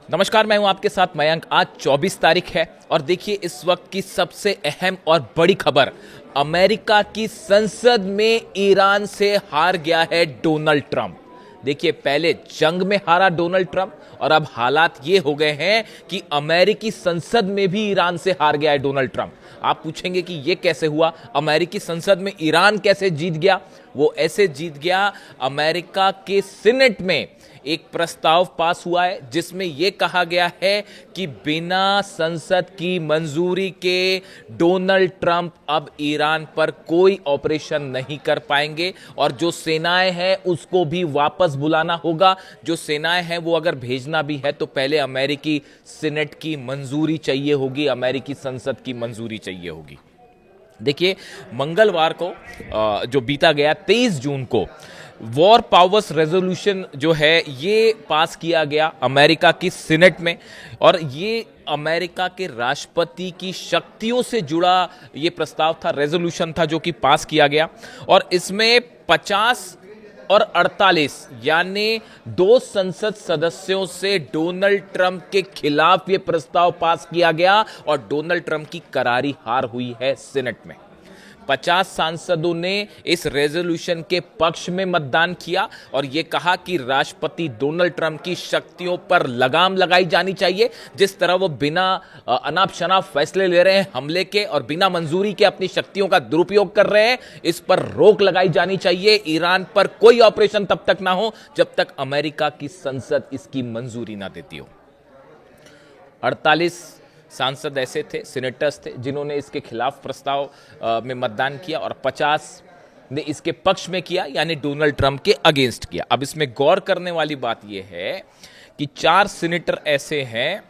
नमस्कार, मैं हूं आपके साथ मयंक। आज 24 तारीख है और देखिए इस वक्त की सबसे अहम और बड़ी खबर, अमेरिका की संसद में ईरान से हार गया है डोनाल्ड ट्रंप। देखिए पहले जंग में हारा डोनाल्ड ट्रंप और अब हालात ये हो गए हैं कि अमेरिकी संसद में भी ईरान से हार गया है डोनाल्ड ट्रंप। आप पूछेंगे कि ये कैसे हुआ, अमेरिकी संसद में ईरान कैसे जीत गया? वो ऐसे जीत गया, अमेरिका के सीनेट में एक प्रस्ताव पास हुआ है जिसमें यह कहा गया है कि बिना संसद की मंजूरी के डोनाल्ड ट्रंप अब ईरान पर कोई ऑपरेशन नहीं कर पाएंगे और जो सेनाएं हैं उसको भी वापस बुलाना होगा। जो सेनाएं हैं वो अगर भेजना भी है तो पहले अमेरिकी सीनेट की मंजूरी चाहिए होगी, अमेरिकी संसद की मंजूरी चाहिए होगी। देखिए मंगलवार को जो बीता गया 23 जून को वॉर पावर्स रेजोल्यूशन जो है ये पास किया गया अमेरिका की सीनेट में और ये अमेरिका के राष्ट्रपति की शक्तियों से जुड़ा ये प्रस्ताव था, रेजोल्यूशन था जो कि पास किया गया और इसमें 50 और 48 यानी 2 संसद सदस्यों से डोनाल्ड ट्रंप के खिलाफ यह प्रस्ताव पास किया गया और डोनाल्ड ट्रंप की करारी हार हुई है सीनेट में। 50 सांसदों ने इस रेजोल्यूशन के पक्ष में मतदान किया और यह कहा कि राष्ट्रपति डोनाल्ड ट्रंप की शक्तियों पर लगाम लगाई जानी चाहिए। जिस तरह वो बिना अनाप शनाप फैसले ले रहे हैं हमले के और बिना मंजूरी के अपनी शक्तियों का दुरुपयोग कर रहे हैं, इस पर रोक लगाई जानी चाहिए। ईरान पर कोई ऑपरेशन तब तक ना हो जब तक अमेरिका की संसद इसकी मंजूरी ना देती हो। 48 सांसद ऐसे थे, सीनेटर्स थे जिन्होंने इसके खिलाफ प्रस्ताव में मतदान किया और 50 ने इसके पक्ष में किया, यानी डोनाल्ड ट्रंप के अगेंस्ट किया। अब इसमें गौर करने वाली बात यह है कि 4 सीनेटर ऐसे हैं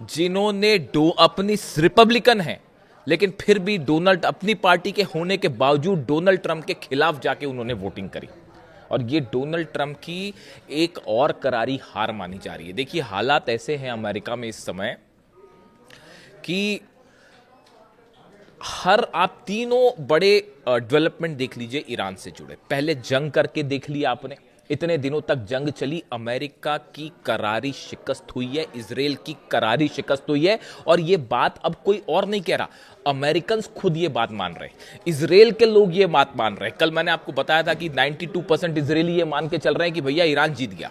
जिन्होंने अपनी रिपब्लिकन हैं लेकिन फिर भी डोनाल्ड अपनी पार्टी के होने के बावजूद डोनाल्ड ट्रंप के खिलाफ जाके उन्होंने वोटिंग करी और ये डोनाल्ड ट्रंप की एक और करारी हार मानी जा रही है। देखिए हालात ऐसे हैं अमेरिका में इस समय कि आप तीनों बड़े डेवलपमेंट देख लीजिए ईरान से जुड़े। पहले जंग करके देख लिया आपने, इतने दिनों तक जंग चली, अमेरिका की करारी शिकस्त हुई है, इजराइल की करारी शिकस्त हुई है और ये बात अब कोई और नहीं कह रहा, अमेरिकन खुद ये बात मान रहे हैं, इजराइल के लोग ये बात मान रहे हैं। कल मैंने आपको बताया था कि 92% इजरायली ये मान के चल रहे हैं कि भैया ईरान जीत गया।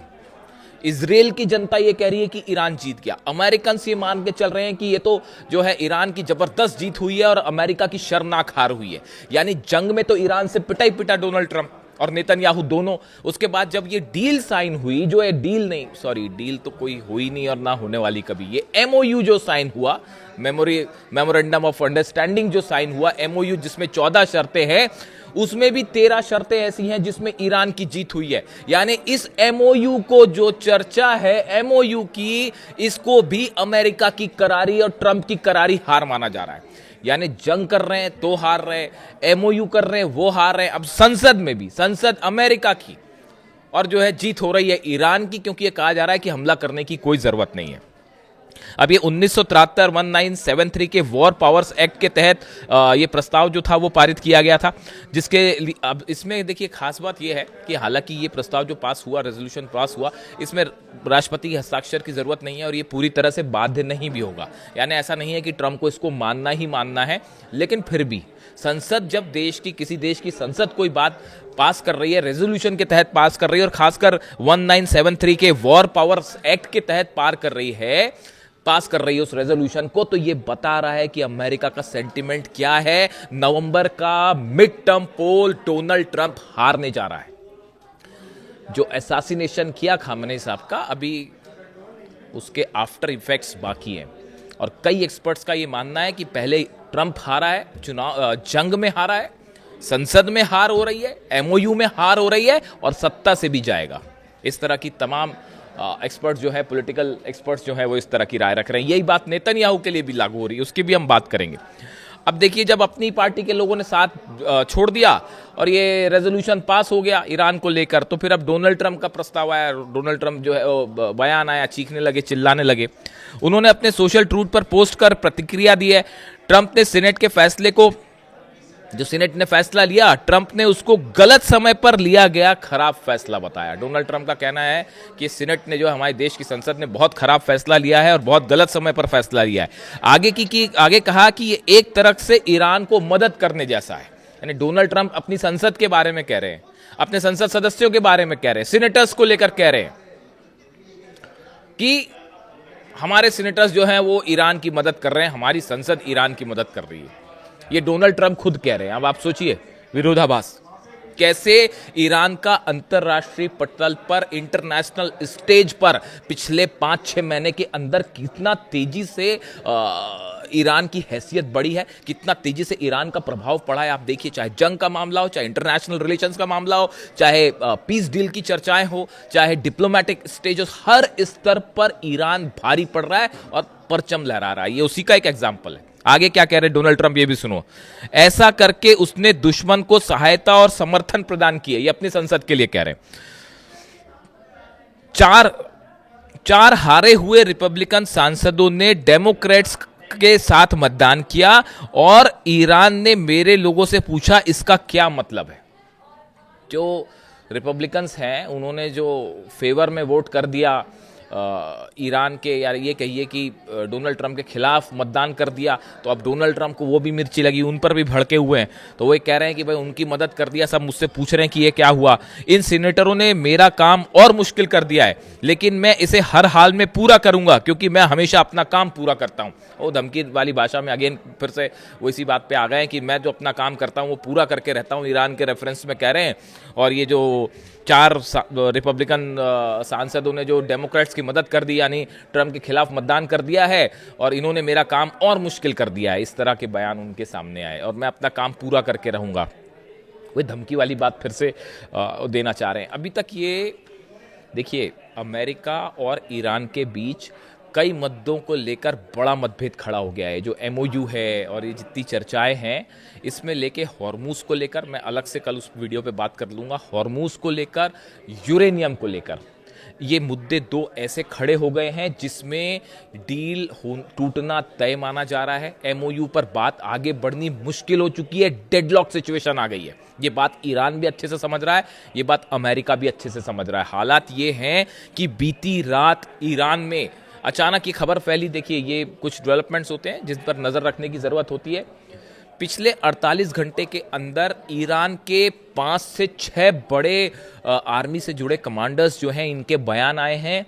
इजराइल की जनता ये कह रही है कि ईरान जीत गया। अमेरिकन ये मान के चल रहे हैं कि ये तो जो है ईरान की जबरदस्त जीत हुई है और अमेरिका की शर्मनाक हार हुई है। यानी जंग में तो ईरान से पिटा ही पिटा डोनाल्ड ट्रंप और नेतन्याहू दोनों। उसके बाद जब ये डील साइन हुई, जो है डील तो कोई हुई नहीं और ना होने वाली कभी, ये एमओयू जो साइन हुआ, मेमोरेंडम ऑफ अंडरस्टैंडिंग जो साइन हुआ, एमओयू जिसमें 14 शर्तें हैं, उसमें भी 13 शर्तें ऐसी हैं जिसमें ईरान की जीत हुई है। यानी इस एमओयू को जो चर्चा है एमओयू की, इसको भी अमेरिका की करारी और ट्रंप की करारी हार माना जा रहा है। यानी जंग कर रहे हैं तो हार रहे हैं, एमओयू कर रहे हैं वो हार रहे हैं, अब संसद में भी, संसद अमेरिका की और जो है जीत हो रही है ईरान की, क्योंकि यह कहा जा रहा है कि हमला करने की कोई जरूरत नहीं है। अब ये 1973 के वॉर पावर्स एक्ट के तहत ये प्रस्ताव जो था वो पारित किया गया था, जिसके अब इसमें देखिए खास बात ये है कि हालांकि ये प्रस्ताव जो पास हुआ, रेजोल्यूशन पास हुआ, इसमें राष्ट्रपति के हस्ताक्षर की जरूरत नहीं है और ये पूरी तरह से बाध्य नहीं भी होगा। यानी ऐसा नहीं है कि ट्रंप को इसको मानना ही मानना है, लेकिन फिर भी संसद जब किसी देश की संसद कोई बात पास कर रही है, रेजोल्यूशन के तहत पास कर रही है और खासकर 1973 के वॉर पावर्स एक्ट के तहत पास कर रही है उस रेजोल्यूशन को, तो ये बता रहा है कि अमेरिका का सेंटिमेंट क्या है। नवंबर का मिड टर्म पोल, डोनाल्ड ट्रंप हारने जा रहा है। जो असैसिनेशन किया खामनेई साहब का, अभी उसके आफ्टर इफेक्ट्स बाकी हैं और कई एक्सपर्ट्स का ये मानना है कि पहले ट्रंप हारा है, जंग में हारा है, संसद में हार हो रही है, एमओयू में हार हो रही है और सत्ता से भी जाएगा। इस तरह की तमाम एक्सपर्ट्स जो है, पॉलिटिकल एक्सपर्ट्स जो है वो इस तरह की राय रख रहे हैं। यही बात नेतन्याहू के लिए भी लागू हो रही है, उसकी भी हम बात करेंगे। अब देखिए जब अपनी पार्टी के लोगों ने साथ छोड़ दिया और ये रेजोल्यूशन पास हो गया ईरान को लेकर, तो फिर अब डोनाल्ड ट्रंप का प्रस्ताव आया, डोनाल्ड ट्रंप जो है बयान आया, चीखने लगे, चिल्लाने लगे। उन्होंने अपने सोशल ट्रूथ पर पोस्ट कर प्रतिक्रिया दी है। ट्रंप ने सीनेट के फैसले को जो सीनेट ने फैसला लिया, ट्रंप ने उसको गलत समय पर लिया गया खराब फैसला बताया। डोनाल्ड ट्रंप का कहना है कि सीनेट ने जो हमारे देश की संसद ने बहुत खराब फैसला लिया है और बहुत गलत समय पर फैसला लिया है। आगे कहा कि ये एक तरह से ईरान को मदद करने जैसा है। यानी डोनाल्ड ट्रंप अपनी संसद के बारे में कह रहे हैं, अपने संसद सदस्यों के बारे में कह रहे हैं, सीनेटर्स को लेकर कह रहे हैं कि हमारे सीनेटर्स जो हैं वो ईरान की मदद कर रहे हैं, हमारी संसद ईरान की मदद कर रही है। ये डोनाल्ड ट्रंप खुद कह रहे हैं। अब आप सोचिए विरोधाभास, कैसे ईरान का अंतरराष्ट्रीय पटल पर, इंटरनेशनल स्टेज पर पिछले 5-6 महीने के अंदर कितना तेजी से ईरान की हैसियत बढ़ी है, कितना तेजी से ईरान का प्रभाव पड़ा है। आप देखिए, चाहे जंग का मामला हो, चाहे इंटरनेशनल रिलेशंस का मामला हो, चाहे पीस डील की चर्चाएं हो, चाहे डिप्लोमेटिक स्टेज हो, हर स्तर पर ईरान भारी पड़ रहा है और परचम लहरा रहा है। ये उसी का एक एग्जाम्पल है। आगे क्या कह रहे हैं डोनाल्ड ट्रंप, ये भी सुनो। ऐसा करके उसने दुश्मन को सहायता और समर्थन प्रदान किया। ये अपनी संसद के लिए कह रहे हैं। चार हारे हुए रिपब्लिकन सांसदों ने डेमोक्रेट्स के साथ मतदान किया और ईरान ने मेरे लोगों से पूछा इसका क्या मतलब है। जो रिपब्लिकन्स हैं उन्होंने जो फेवर में वोट कर दिया ईरान के, यार ये कहिए कि डोनाल्ड ट्रंप के खिलाफ मतदान कर दिया, तो अब डोनाल्ड ट्रंप को वो भी मिर्ची लगी, उन पर भी भड़के हुए हैं। तो वो कह रहे हैं कि भाई उनकी मदद कर दिया, सब मुझसे पूछ रहे हैं कि ये क्या हुआ। इन सीनेटरों ने मेरा काम और मुश्किल कर दिया है, लेकिन मैं इसे हर हाल में पूरा करूंगा क्योंकि मैं हमेशा अपना काम पूरा करता हूं। वो धमकी वाली भाषा में अगेन फिर से वो इसी बात पे आ गए हैं कि मैं जो अपना काम करता हूं वो पूरा करके रहता हूं, ईरान के रेफरेंस में कह रहे हैं। और ये जो 4 रिपब्लिकन सांसदों ने जो डेमोक्रेट्स की मदद कर दी, यानी ट्रंप के खिलाफ मतदान कर दिया है और इन्होंने मेरा काम और मुश्किल कर दिया है, इस तरह के बयान उनके सामने आए। और मैं अपना काम पूरा करके रहूंगा, वो धमकी वाली बात फिर से देना चाह रहे हैं। अभी तक ये देखिए, अमेरिका और ईरान के बीच कई मुद्दों को लेकर बड़ा मतभेद खड़ा हो गया है। जो MOU है और ये जितनी चर्चाएं हैं, इसमें लेके हॉर्मूज को लेकर, मैं अलग से कल उस वीडियो पे बात कर लूँगा, हॉर्मूज को लेकर, यूरेनियम को लेकर, ये मुद्दे 2 ऐसे खड़े हो गए हैं जिसमें डील टूटना तय माना जा रहा है। MOU पर बात आगे बढ़नी मुश्किल हो चुकी है, डेडलॉक सिचुएशन आ गई है। ये बात ईरान भी अच्छे से समझ रहा है, ये बात अमेरिका भी अच्छे से समझ रहा है। हालात ये हैं कि बीती रात ईरान में अचानक ये खबर फैली। देखिए, ये कुछ डेवलपमेंट्स होते हैं जिन पर नज़र रखने की ज़रूरत होती है। पिछले 48 घंटे के अंदर ईरान के 5 से 6 बड़े आर्मी से जुड़े कमांडर्स जो हैं, इनके बयान आए हैं।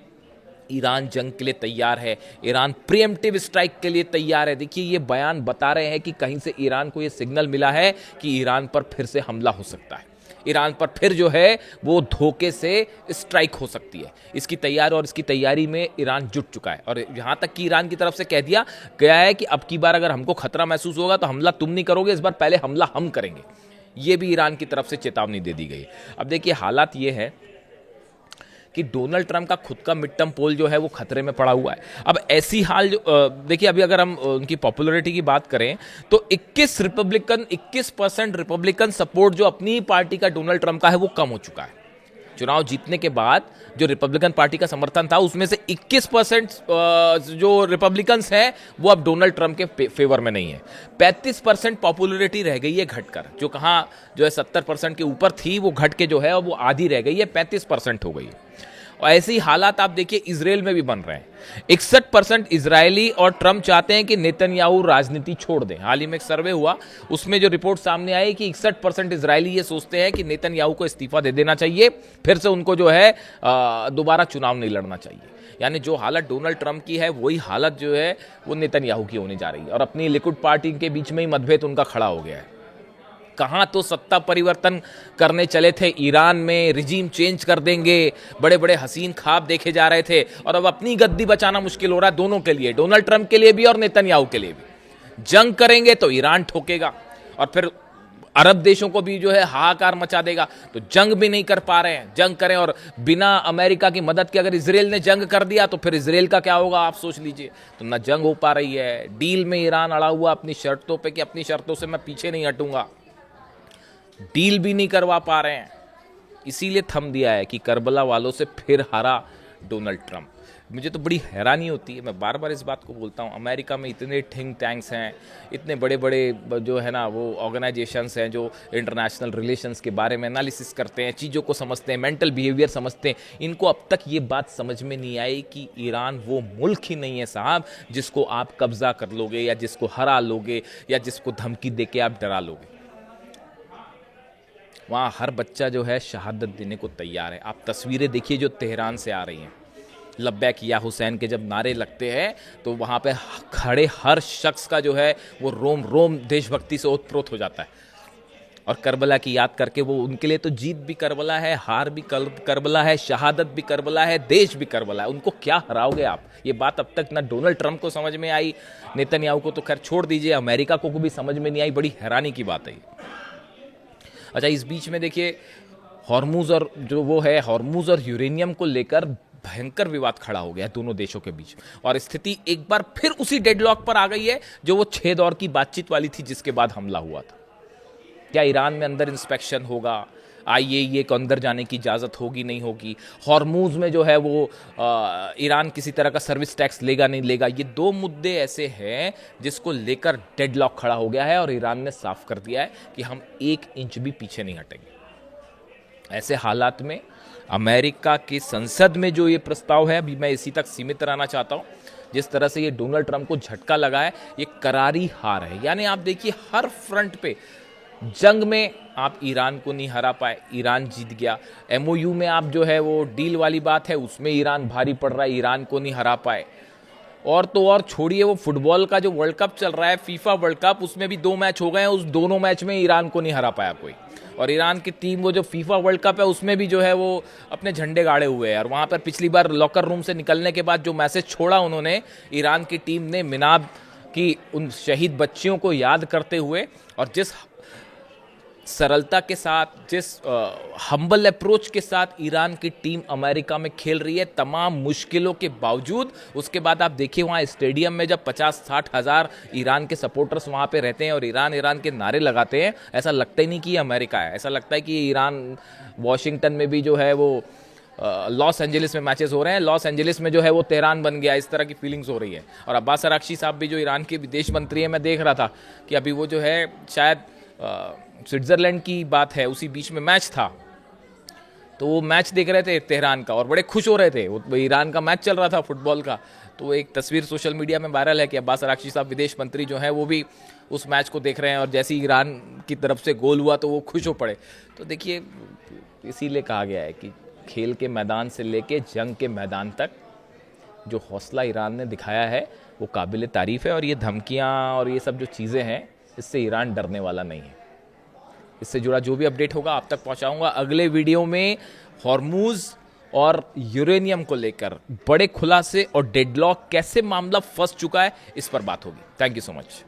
ईरान जंग के लिए तैयार है, ईरान प्रीएम्प्टिव स्ट्राइक के लिए तैयार है। देखिए, ये बयान बता रहे हैं कि कहीं से ईरान को ये सिग्नल मिला है कि ईरान पर फिर से हमला हो सकता है, ईरान पर फिर जो है वो धोखे से स्ट्राइक हो सकती है। इसकी तैयारी, और इसकी तैयारी में ईरान जुट चुका है। और यहाँ तक कि ईरान की तरफ से कह दिया गया है कि अब की बार अगर हमको खतरा महसूस होगा तो हमला तुम नहीं करोगे, इस बार पहले हमला हम करेंगे। ये भी ईरान की तरफ से चेतावनी दे दी गई। अब देखिए, हालात ये है कि डोनाल्ड ट्रंप का खुद का मिड टर्म पोल जो है वो खतरे में पड़ा हुआ है। अब ऐसी हाल जो देखिए, अभी अगर हम उनकी पॉपुलैरिटी की बात करें तो 21% रिपब्लिकन सपोर्ट जो अपनी पार्टी का डोनाल्ड ट्रंप का है वो कम हो चुका है। चुनाव जीतने के बाद जो रिपब्लिकन पार्टी का समर्थन था उसमें से 21% जो रिपब्लिकन्स हैं वो अब डोनाल्ड ट्रंप के फेवर में नहीं है। 35% पॉपुलैरिटी रह गई है घटकर, जो कहाँ जो है 70% के ऊपर थी वो घट के जो है वो आधी रह गई है, 35% हो गई है। और ऐसे ही हालात आप देखिए इजराइल में भी बन रहे हैं। 61% इजरायली और ट्रंप चाहते हैं कि नेतन्याहू राजनीति छोड़ दें। हाल ही में एक सर्वे हुआ, उसमें जो रिपोर्ट सामने आई कि 61% इजरायली ये सोचते हैं कि नेतन्याहू को इस्तीफा दे देना चाहिए, फिर से उनको जो है दोबारा चुनाव नहीं लड़ना चाहिए। यानी जो हालत डोनाल्ड ट्रंप की है वही हालत जो है वो नेतन्याहू की होने जा रही है। और अपनी लिकुड पार्टी के बीच में ही मतभेद उनका खड़ा हो गया है। कहाँ तो सत्ता परिवर्तन करने चले थे, ईरान में रिजीम चेंज कर देंगे, बड़े बड़े हसीन ख्वाब देखे जा रहे थे, और अब अपनी गद्दी बचाना मुश्किल हो रहा है दोनों के लिए, डोनाल्ड ट्रंप के लिए भी और नेतन्याहू के लिए भी। जंग करेंगे तो ईरान ठोकेगा और फिर अरब देशों को भी जो है हाहाकार मचा देगा। तो जंग भी नहीं कर पा रहे हैं, जंग करें और बिना अमेरिका की मदद के अगर इजराइल ने जंग कर दिया तो फिर इजराइल का क्या होगा, आप सोच लीजिए। तो ना जंग हो पा रही है, डील में ईरान अड़ा हुआ अपनी शर्तों पे कि अपनी शर्तों से मैं पीछे नहीं हटूंगा, डील भी नहीं करवा पा रहे हैं। इसीलिए थम दिया है कि करबला वालों से फिर हारा डोनाल्ड ट्रंप। मुझे तो बड़ी हैरानी होती है, मैं बार बार इस बात को बोलता हूँ, अमेरिका में इतने थिंक टैंक्स हैं, इतने बड़े बड़े जो है ना वो ऑर्गेनाइजेशंस हैं जो इंटरनेशनल रिलेशंस के बारे में एनालिसिस करते हैं, चीज़ों को समझते हैं, मेंटल बिहेवियर समझते हैं। इनको अब तक ये बात समझ में नहीं आई कि ईरान वो मुल्क ही नहीं है साहब जिसको आप कब्जा कर लोगे या जिसको हरा लोगे या जिसको धमकी दे के आप डरा लोगे। वहाँ हर बच्चा जो है शहादत देने को तैयार है। आप तस्वीरें देखिए जो तेहरान से आ रही हैं, लब्बैक या हुसैन के जब नारे लगते हैं तो वहाँ पे खड़े हर शख्स का जो है वो रोम रोम देशभक्ति से ओतप्रोत हो जाता है। और करबला की याद करके वो उनके लिए तो जीत भी करबला है, हार भी करबला है, शहादत भी करबला है, देश भी करबला है। उनको क्या हराओगे आप? ये बात अब तक ना डोनाल्ड ट्रंप को समझ में आई, नेतन्याहू को तो खैर छोड़ दीजिए, अमेरिका को भी समझ में नहीं आई। बड़ी हैरानी की बात है। अच्छा, इस बीच में देखिए हॉर्मुज और जो वो है हॉर्मुज और यूरेनियम को लेकर भयंकर विवाद खड़ा हो गया दोनों देशों के बीच, और स्थिति एक बार फिर उसी डेडलॉक पर आ गई है जो वो 6 दौर की बातचीत वाली थी जिसके बाद हमला हुआ था। क्या ईरान में अंदर इंस्पेक्शन होगा? आईएईए को अंदर जाने की इजाज़त होगी नहीं होगी? हॉर्मुज में जो है वो ईरान किसी तरह का सर्विस टैक्स लेगा नहीं लेगा? ये 2 मुद्दे ऐसे हैं जिसको लेकर डेडलॉक खड़ा हो गया है और ईरान ने साफ कर दिया है कि हम 1 इंच भी पीछे नहीं हटेंगे। ऐसे हालात में अमेरिका की संसद में जो ये प्रस्ताव है, अभी मैं इसी तक सीमित रहना चाहता हूँ, जिस तरह से ये डोनाल्ड ट्रंप को झटका लगा है, ये करारी हार है। यानी आप देखिए हर फ्रंट पे जंग में आप ईरान को नहीं हरा पाए, ईरान जीत गया। एमओयू में आप जो है वो डील वाली बात है, उसमें ईरान भारी पड़ रहा है, ईरान को नहीं हरा पाए। और तो और छोड़िए, वो फुटबॉल का जो वर्ल्ड कप चल रहा है, फीफा वर्ल्ड कप, उसमें भी 2 मैच हो गए हैं, उस दोनों मैच में ईरान को नहीं हरा पाया कोई। और ईरान की टीम वो जो फीफा वर्ल्ड कप है उसमें भी जो है वो अपने झंडे गाड़े हुए हैं। और वहाँ पर पिछली बार लॉकर रूम से निकलने के बाद जो मैसेज छोड़ा उन्होंने, ईरान की टीम ने मिनाब की उन शहीद बच्चियों को याद करते हुए, और जिस सरलता के साथ, जिस हम्बल अप्रोच के साथ ईरान की टीम अमेरिका में खेल रही है तमाम मुश्किलों के बावजूद, उसके बाद आप देखिए वहाँ स्टेडियम में जब 50-60 हज़ार ईरान के सपोर्टर्स वहाँ पे रहते हैं और ईरान ईरान के नारे लगाते हैं, ऐसा लगता ही नहीं कि ये अमेरिका है। ऐसा लगता है कि ईरान, वॉशिंगटन में भी जो है वो लॉस एंजलिस में मैचेस हो रहे हैं, लॉस एंजलिस में जो है वो तेहरान बन गया, इस तरह की फीलिंग्स हो रही है। और अब्बास अराक्ची साहब भी जो ईरान के विदेश मंत्री हैं, मैं देख रहा था कि अभी वो जो है शायद स्विट्ज़रलैंड की बात है, उसी बीच में मैच था, तो वो मैच देख रहे थे तेहरान का और बड़े खुश हो रहे थे। वो ईरान का मैच चल रहा था फुटबॉल का, तो एक तस्वीर सोशल मीडिया में वायरल है कि अब्बास अराक्ची साहब विदेश मंत्री जो हैं वो भी उस मैच को देख रहे हैं, और जैसे ही ईरान की तरफ से गोल हुआ तो वो खुश हो पड़े। तो देखिए, इसीलिए कहा गया है कि खेल के मैदान से लेके जंग के मैदान तक जो हौसला ईरान ने दिखाया है वो काबिल तारीफ़ है। और ये धमकियाँ और ये सब जो चीज़ें हैं, इससे ईरान डरने वाला नहीं है। इससे जुड़ा जो भी अपडेट होगा आप तक पहुंचाऊंगा अगले वीडियो में। हॉर्मुज और यूरेनियम को लेकर बड़े खुलासे और डेडलॉक कैसे मामला फंस चुका है, इस पर बात होगी। Thank you so much.